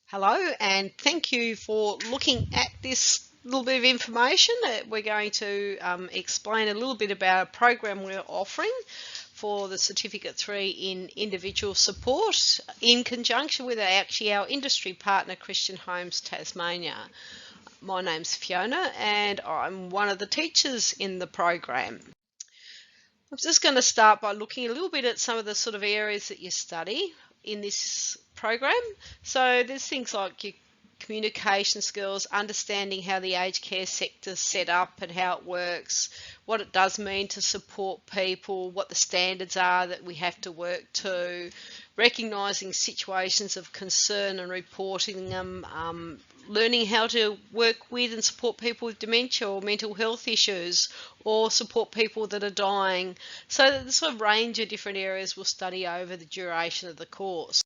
Hello, and thank you for looking at this little bit of information. We're going to explain a little bit about a program we're offering for the Certificate 3 in Individual Support in conjunction with our industry partner, Christian Homes Tasmania. My name's Fiona and I'm one of the teachers in the program. I'm just going to start by looking a little bit at some of the sort of areas that you study in this program. So there's things like your communication skills, understanding how the aged care sector is set up and how it works, what it does mean to support people, what the standards are that we have to work to, recognising situations of concern and reporting them, learning how to work with and support people with dementia or mental health issues, or support people that are dying. So the sort of range of different areas we'll study over the duration of the course.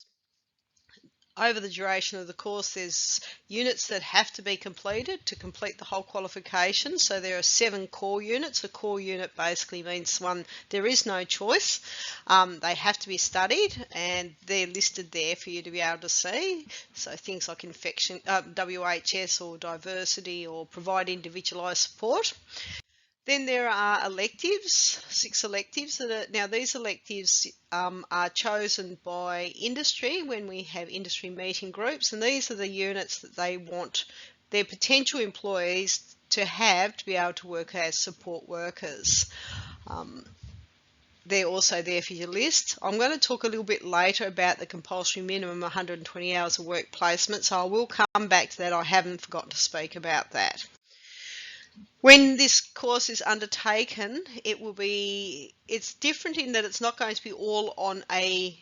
Over the duration of the course, there's units that have to be completed to complete the whole qualification. So there are 7 core units. A core unit basically means one, there is no choice. They have to be studied and they're listed there for you to be able to see. So things like infection, WHS or diversity, or provide individualised support. Then there are electives, 6 electives. Now these electives are chosen by industry when we have industry meeting groups, and these are the units that they want their potential employees to have to be able to work as support workers. They're also there for your list. I'm going to talk a little bit later about the compulsory minimum 120 hours of work placement, so I will come back to that. I haven't forgotten to speak about that. When this course is undertaken, it's different in that it's not going to be all on a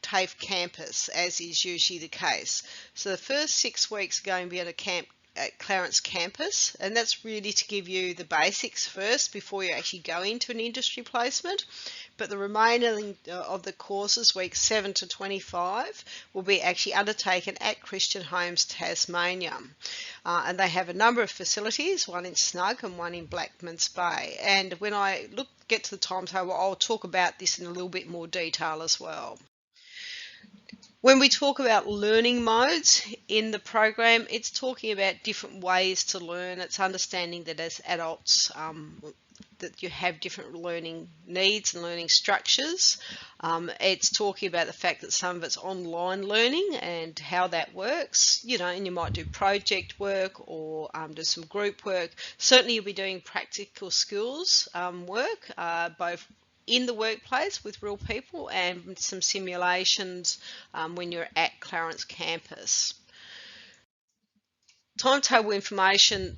TAFE campus, as is usually the case. So the first 6 weeks are going to be at Clarence campus, and that's really to give you the basics first before you actually go into an industry placement. But the remaining of the courses, weeks 7 to 25, will be actually undertaken at Christian Homes Tasmania. And they have a number of facilities, one in Snug and one in Blackmans Bay. And when I get to the timetable, I'll talk about this in a little bit more detail as well. When we talk about learning modes in the program, it's talking about different ways to learn. It's understanding that as adults that you have different learning needs and learning structures. It's talking about the fact that some of it's online learning and how that works, and you might do project work or do some group work. Certainly you'll be doing practical skills work, both in the workplace with real people and some simulations when you're at Clarence campus. Timetable information.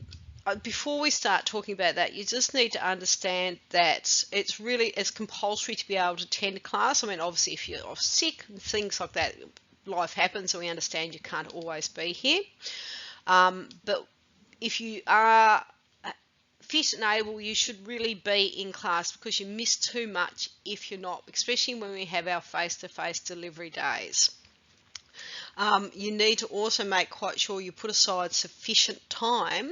Before we start talking about that, you just need to understand that it's compulsory to be able to attend a class. I mean, obviously if you're off sick and things like that, life happens, and we understand you can't always be here. But if you are fit and able, you should really be in class, because you miss too much if you're not, especially when we have our face-to-face delivery days. You need to also make quite sure you put aside sufficient time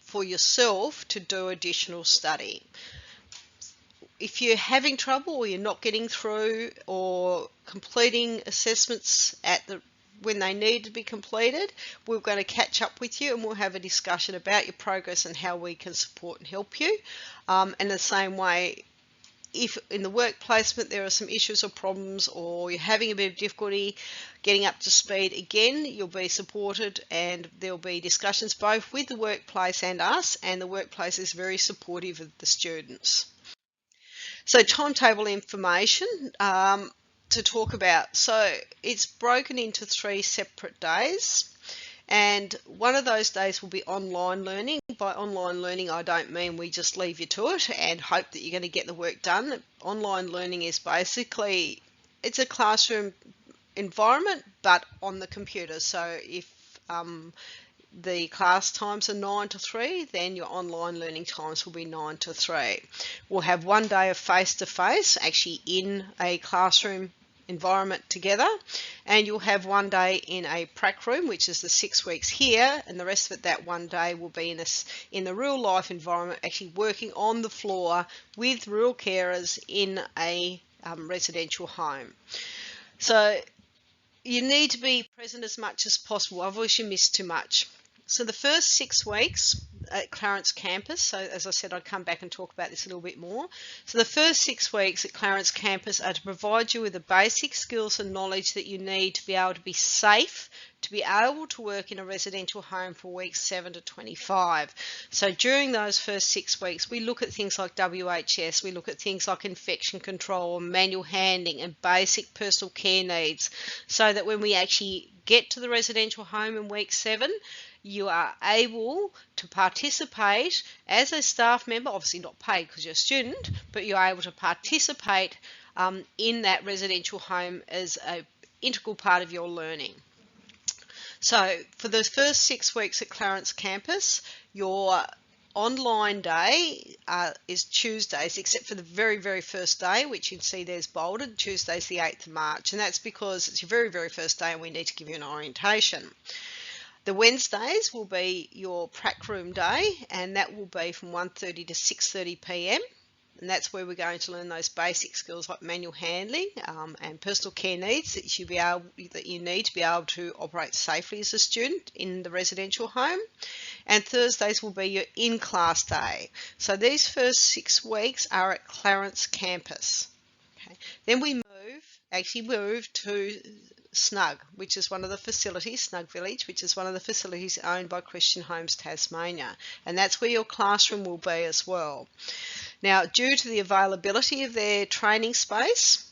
for yourself to do additional study. If you're having trouble or you're not getting through or completing assessments when they need to be completed, we're going to catch up with you and we'll have a discussion about your progress and how we can support and help you. And the same way, if in the work placement there are some issues or problems, or you're having a bit of difficulty getting up to speed, again, you'll be supported and there'll be discussions both with the workplace and us, and the workplace is very supportive of the students. So timetable information to talk about. So it's broken into 3 separate days. And one of those days will be online learning. By online learning, I don't mean we just leave you to it and hope that you're going to get the work done. Online learning is basically, it's a classroom environment, but on the computer. So if the class times are 9 to 3, then your online learning times will be 9 to 3. We'll have 1 day of face-to-face, actually in a classroom environment together, and you'll have 1 day in a prac room, which is the 6 weeks here, and the rest of it, that 1 day, will be in the real life environment, actually working on the floor with real carers in a residential home. So you need to be present as much as possible, otherwise you miss too much. So the first 6 weeks at Clarence Campus, so as I said, I'd come back and talk about this a little bit more. So the first 6 weeks at Clarence Campus are to provide you with the basic skills and knowledge that you need to be able to be safe, to be able to work in a residential home for weeks 7 to 25. So during those first 6 weeks, we look at things like WHS, we look at things like infection control, manual handling, and basic personal care needs, so that when we actually get to the residential home in week 7, you are able to participate as a staff member, obviously not paid because you're a student, but you're able to participate in that residential home as an integral part of your learning. So for the first 6 weeks at Clarence Campus, your online day is Tuesdays, except for the very, very first day, which you can see there's bolded. Tuesday's the 8th of March, and that's because it's your very, very first day and we need to give you an orientation. The Wednesdays will be your prac room day, and that will be from 1:30 to 6:30 p.m. And that's where we're going to learn those basic skills like manual handling and personal care needs that you need to be able to operate safely as a student in the residential home. And Thursdays will be your in-class day. So these first 6 weeks are at Clarence Campus. Okay. Then we move to Snug, which is one of the facilities, Snug Village, which is one of the facilities owned by Christian Homes Tasmania, and that's where your classroom will be as well. Now, due to the availability of their training space,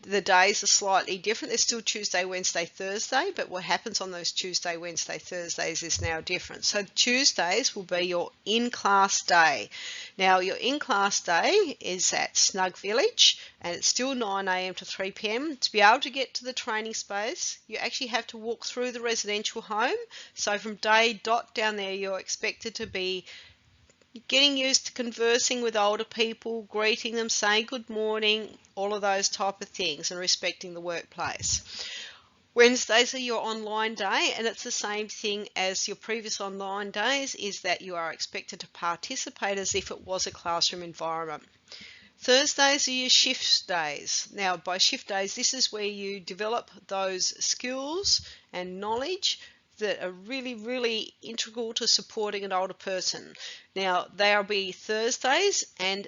the days are slightly different. They're still Tuesday, Wednesday, Thursday, but what happens on those Tuesday, Wednesday, Thursdays is now different. So Tuesdays will be your in-class day. Now, your in-class day is at Snug Village, and it's still 9 a.m. to 3 p.m. To be able to get to the training space, you actually have to walk through the residential home. So from day dot down there, you're expected to be getting used to conversing with older people, greeting them, saying good morning, all of those type of things, and respecting the workplace. Wednesdays are your online day, and it's the same thing as your previous online days, is that you are expected to participate as if it was a classroom environment. Thursdays are your shift days. Now, by shift days, this is where you develop those skills and knowledge that are really, really integral to supporting an older person. Now, they'll be Thursdays, and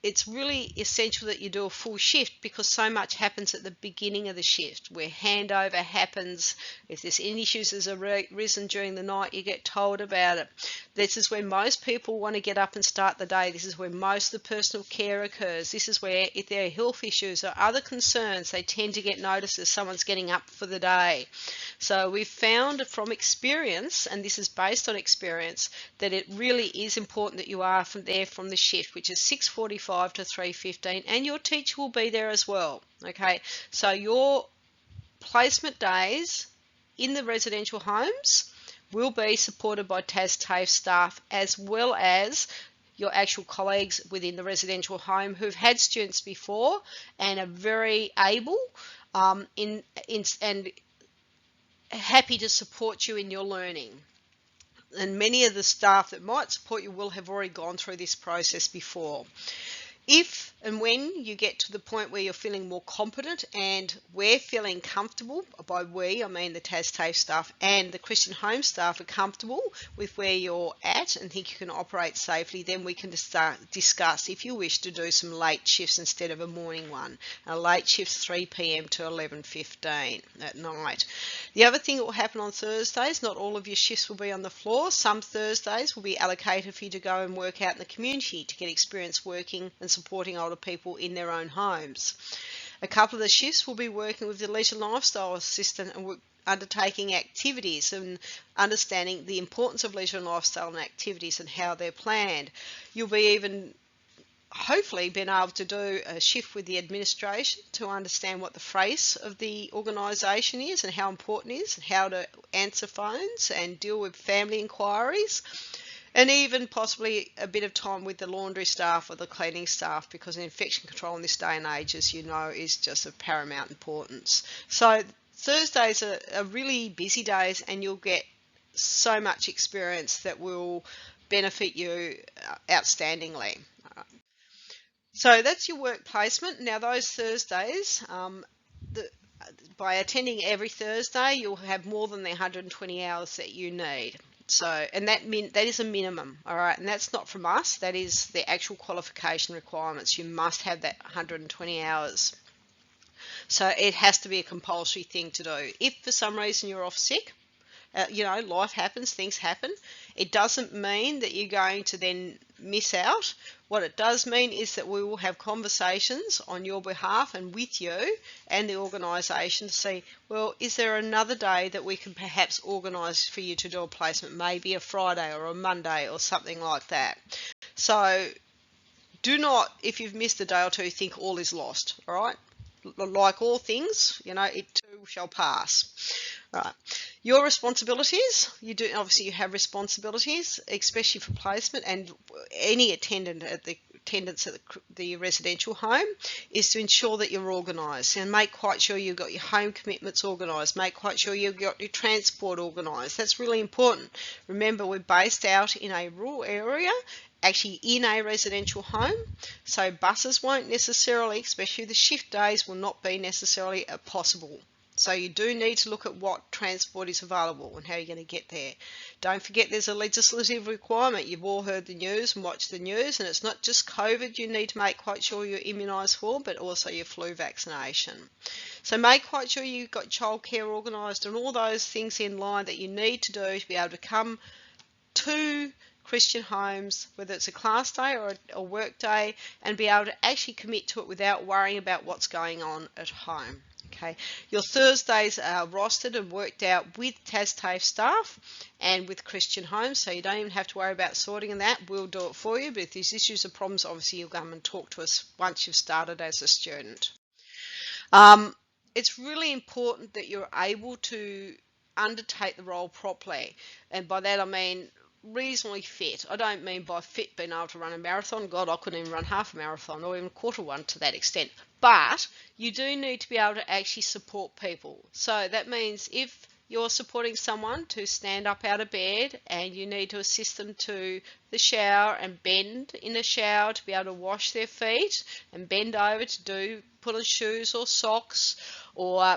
it's really essential that you do a full shift because so much happens at the beginning of the shift where handover happens. If there's any issues that have arisen during the night, you get told about it. This is when most people want to get up and start the day. This is where most of the personal care occurs. This is where, if there are health issues or other concerns, they tend to get noticed as someone's getting up for the day. So we've found from experience, and this is based on experience, that it really is important that you are from the shift, which is 6:45 to 3:15, and your teacher will be there as well. Okay, so your placement days in the residential homes will be supported by TasTAFE staff, as well as your actual colleagues within the residential home who've had students before and are very able and happy to support you in your learning. And many of the staff that might support you will have already gone through this process before. If and when you get to the point where you're feeling more competent and we're feeling comfortable, by we I mean the TasTAFE staff and the Christian Home staff are comfortable with where you're at and think you can operate safely, then we can discuss if you wish to do some late shifts instead of a morning one. A late shift 3 p.m. to 11:15 at night. The other thing that will happen on Thursdays, not all of your shifts will be on the floor. Some Thursdays will be allocated for you to go and work out in the community to get experience working and supporting older people in their own homes. A couple of the shifts will be working with the leisure lifestyle assistant and undertaking activities and understanding the importance of leisure and lifestyle and activities and how they're planned. You'll be even hopefully been able to do a shift with the administration to understand what the phrase of the organisation is and how important it is and how to answer phones and deal with family inquiries. And even possibly a bit of time with the laundry staff or the cleaning staff, because infection control in this day and age, as you know, is just of paramount importance. So Thursdays are really busy days, and you'll get so much experience that will benefit you outstandingly. So that's your work placement. Now those Thursdays by attending every Thursday, you'll have more than the 120 hours that you need. So, and that is a minimum, all right, and that's not from us, that is the actual qualification requirements. You must have that 120 hours. So it has to be a compulsory thing to do. If for some reason you're off sick, life happens, things happen. It doesn't mean that you're going to then miss out. What it does mean is that we will have conversations on your behalf and with you and the organisation to see, well, is there another day that we can perhaps organise for you to do a placement, maybe a Friday or a Monday or something like that. So do not, if you've missed a day or two, think all is lost, all right? Like all things, it too shall pass. Right. Your responsibilities, obviously you have responsibilities, especially for placement, and any attendance at the residential home is to ensure that you're organised and make quite sure you've got your home commitments organised, make quite sure you've got your transport organised. That's really important. Remember, we're based out in a rural area, actually in a residential home, so buses won't necessarily, especially the shift days, will not be necessarily possible. So you do need to look at what transport is available and how you're going to get there. Don't forget there's a legislative requirement. You've all heard the news and watched the news, and it's not just COVID you need to make quite sure you're immunised for, but also your flu vaccination. So make quite sure you've got childcare organised and all those things in line that you need to do to be able to come to Christian homes, whether it's a class day or a work day, and be able to actually commit to it without worrying about what's going on at home. Okay, your Thursdays are rostered and worked out with TasTAFE staff and with Christian homes, so you don't even have to worry about sorting that. We'll do it for you, but if there's issues or problems, obviously you'll come and talk to us once you've started as a student. It's really important that you're able to undertake the role properly, and by that I mean reasonably fit. I don't mean by fit being able to run a marathon. God, I couldn't even run half a marathon or even a quarter one to that extent. But you do need to be able to actually support people. So that means if you're supporting someone to stand up out of bed and you need to assist them to the shower and bend in the shower to be able to wash their feet and bend over to put on shoes or socks or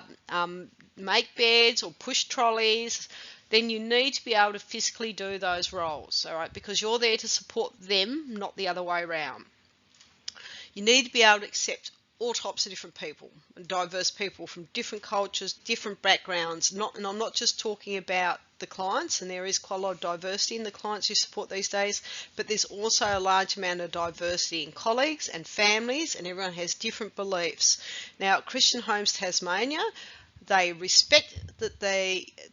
make beds or push trolleys, then you need to be able to physically do those roles, all right, because you're there to support them, not the other way around. You need to be able to accept all types of different people, and diverse people from different cultures, different backgrounds, and I'm not just talking about the clients, and there is quite a lot of diversity in the clients you support these days, but there's also a large amount of diversity in colleagues and families, and everyone has different beliefs. Now, at Christian Homes Tasmania, they respect that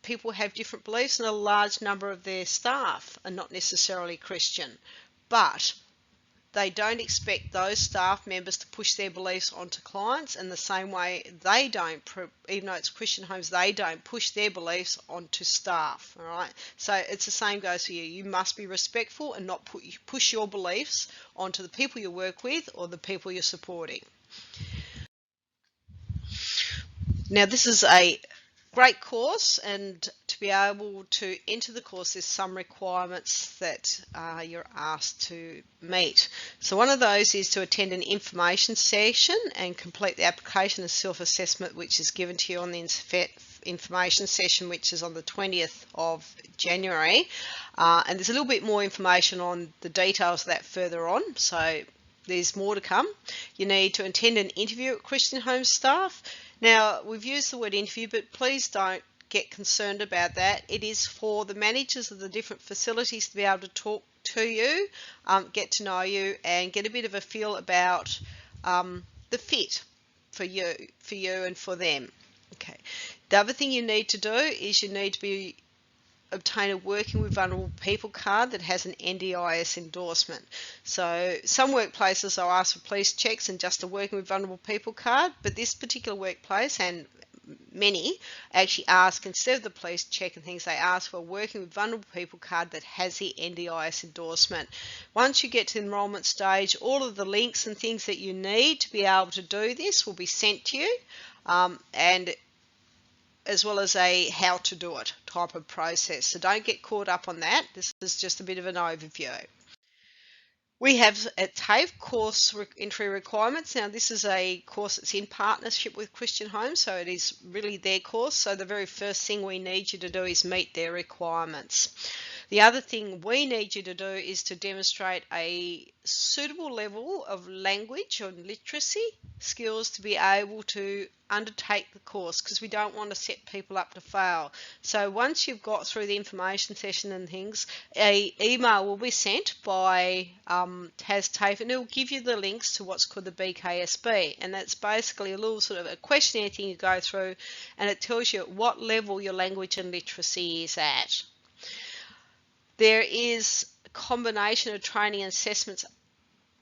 people have different beliefs, and a large number of their staff are not necessarily Christian, but they don't expect those staff members to push their beliefs onto clients, and the same way they don't, even though it's Christian homes, they don't push their beliefs onto staff, all right? So it's the same goes for you. You must be respectful and not push your beliefs onto the people you work with or the people you're supporting. Now, this is a great course, and to be able to enter the course, there's some requirements that you're asked to meet. So one of those is to attend an information session and complete the application and self-assessment, which is given to you on the information session, which is on the 20th of January. And there's a little bit more information on the details of that further on, so there's more to come. You need to attend an interview at Christian Home staff. Now, we've used the word interview, but please don't get concerned about that. It is for the managers of the different facilities to be able to talk to you, get to know you, and get a bit of a feel about the fit for you and for them. Okay. The other thing you need to do is you need to obtain a Working with Vulnerable People card that has an NDIS endorsement. So some workplaces will ask for police checks and just a Working with Vulnerable People card, but this particular workplace, and many, actually ask, instead of the police check and things, they ask for a Working with Vulnerable People card that has the NDIS endorsement. Once you get to the enrolment stage, all of the links and things that you need to be able to do this will be sent to you, and as well as a how to do it type of process. So don't get caught up on that. This is just a bit of an overview. We have at TAFE course entry requirements. Now this is a course that's in partnership with Christian Homes, so it is really their course. So the very first thing we need you to do is meet their requirements. The other thing we need you to do is to demonstrate a suitable level of language or literacy skills to be able to undertake the course, because we don't want to set people up to fail. So once you've got through the information session and things, an email will be sent by TasTAFE, and it will give you the links to what's called the BKSB, and that's basically a little sort of a questionnaire thing you go through, and it tells you what level your language and literacy is at. There is a combination of training and assessments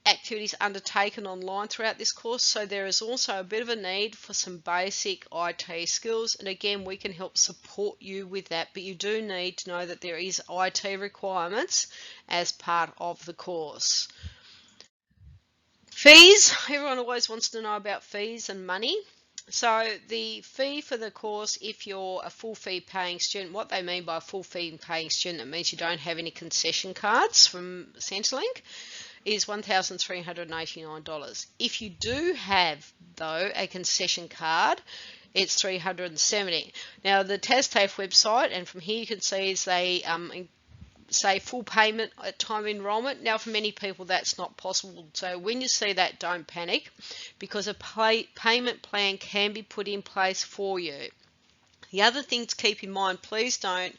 activities undertaken online throughout this course, so there is also a bit of a need for some basic IT skills, and again we can help support you with that, but you do need to know that there is IT requirements as part of the course. Fees, everyone always wants to know about fees and money. So the fee for the course, if you're a full fee paying student, what they mean by a full fee paying student, it means you don't have any concession cards from Centrelink, is $1,389. If you do have, though, a concession card, it's $370. Now the TasTAFE website, and from here you can see, is they say full payment at time of enrolment. Now for many people that's not possible, so when you see that, don't panic, because a payment plan can be put in place for you. The other thing to keep in mind, please don't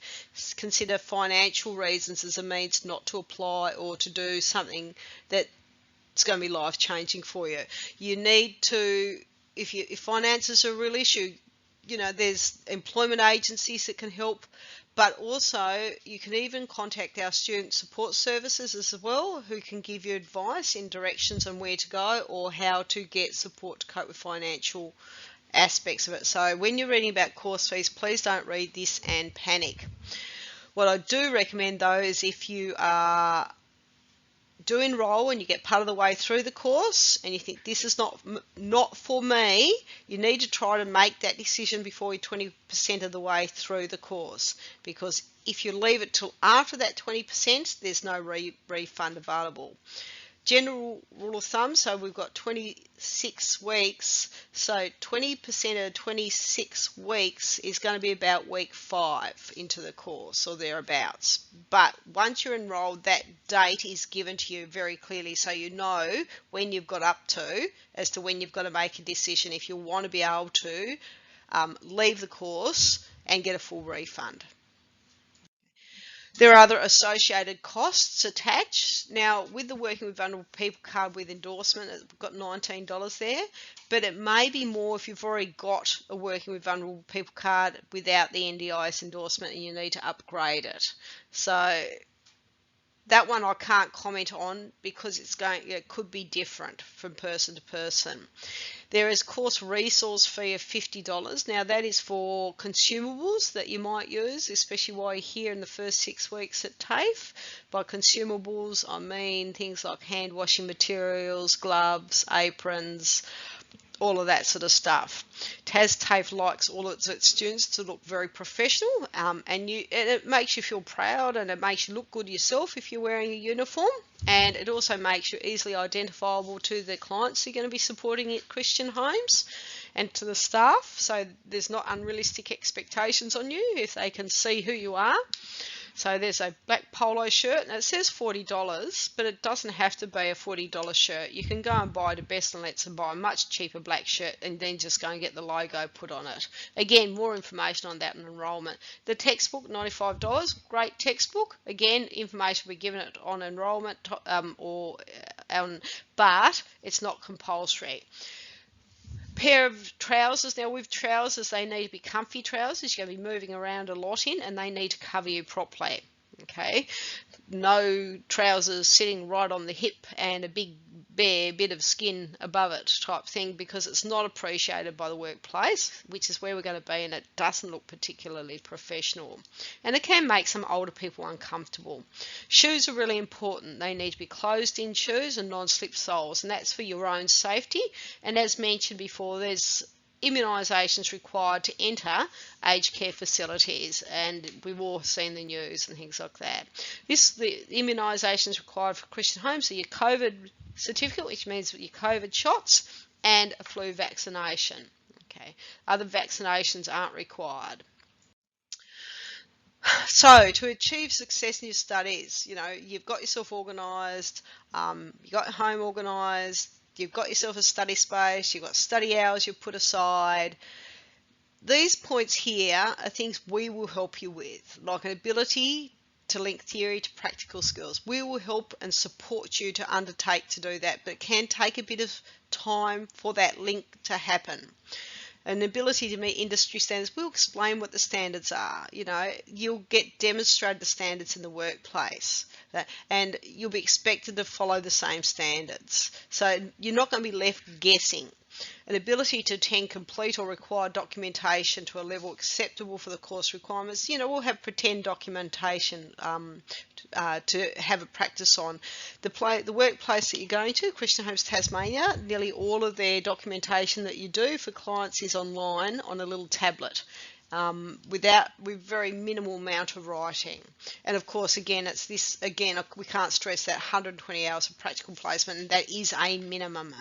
consider financial reasons as a means not to apply or to do something that's going to be life-changing for you. You need to, if finances are a real issue, you know, there's employment agencies that can help, but also you can even contact our student support services as well, who can give you advice in directions on where to go or how to get support to cope with financial aspects of it. So when you're reading about course fees, please don't read this and panic. What I do recommend though is if you do enroll and you get part of the way through the course and you think this is not for me, you need to try to make that decision before you're 20% of the way through the course, because if you leave it till after that 20%, there's no refund available. General rule of thumb, so we've got 26 weeks, so 20% of 26 weeks is going to be about week 5 into the course or thereabouts. But once you're enrolled, that date is given to you very clearly, so you know when you've got up to, as to when you've got to make a decision if you want to be able to leave the course and get a full refund. There are other associated costs attached. Now, with the Working with Vulnerable People card with endorsement, we've got $19 there, but it may be more if you've already got a Working with Vulnerable People card without the NDIS endorsement and you need to upgrade it. So that one I can't comment on because it could be different from person to person. There is course resource fee of $50. Now that is for consumables that you might use, especially while you're here in the first 6 weeks at TAFE. By consumables, I mean things like hand washing materials, gloves, aprons, all of that sort of stuff. TasTAFE likes all of its students to look very professional, and it makes you feel proud and it makes you look good yourself if you're wearing a uniform, and it also makes you easily identifiable to the clients you're going to be supporting at Christian Homes and to the staff, so there's not unrealistic expectations on you if they can see who you are. So there's a black polo shirt and it says $40, but it doesn't have to be a $40 shirt. You can go and buy the Best and Let's and buy a much cheaper black shirt and then just go and get the logo put on it. Again, more information on that in enrolment. The textbook, $95, great textbook. Again, information will be given on enrolment but it's not compulsory. Pair of trousers. Now with trousers, they need to be comfy trousers. You're going to be moving around a lot in, and they need to cover you properly. Okay, no trousers sitting right on the hip and a big bare bit of skin above it type thing, because it's not appreciated by the workplace, which is where we're going to be, and it doesn't look particularly professional, and it can make some older people uncomfortable. Shoes are really important. They need to be closed-in shoes and non-slip soles, and that's for your own safety. And as mentioned before, there's immunisations required to enter aged care facilities, and we've all seen the news and things like that. The immunisations required for Christian homes are your COVID certificate, which means your COVID shots, and a flu vaccination. Okay, other vaccinations aren't required. So to achieve success in your studies, you've got yourself organised, you've got your home organised, you've got yourself a study space, you've got study hours you've put aside. These points here are things we will help you with, like an ability to link theory to practical skills. We will help and support you to undertake to do that, but it can take a bit of time for that link to happen. An ability to meet industry standards. We'll explain what the standards are. You'll get demonstrated the standards in the workplace, and you'll be expected to follow the same standards. So you're not going to be left guessing. An ability to attend complete or required documentation to a level acceptable for the course requirements. We'll have pretend documentation to have a practice on. The workplace that you're going to, Christian Homes Tasmania, nearly all of their documentation that you do for clients is online on a little tablet. With very minimal amount of writing. And of course, again, we can't stress that 120 hours of practical placement, and that is a minimum.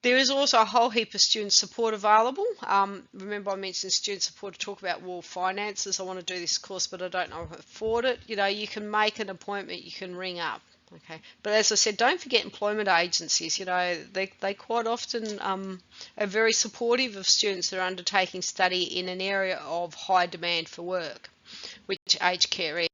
There is also a whole heap of student support available. Remember I mentioned student support to talk about, finances. I want to do this course, but I don't know if I can afford it. You can make an appointment, you can ring up. Okay, but as I said, don't forget employment agencies. They quite often are very supportive of students that are undertaking study in an area of high demand for work, which aged care is.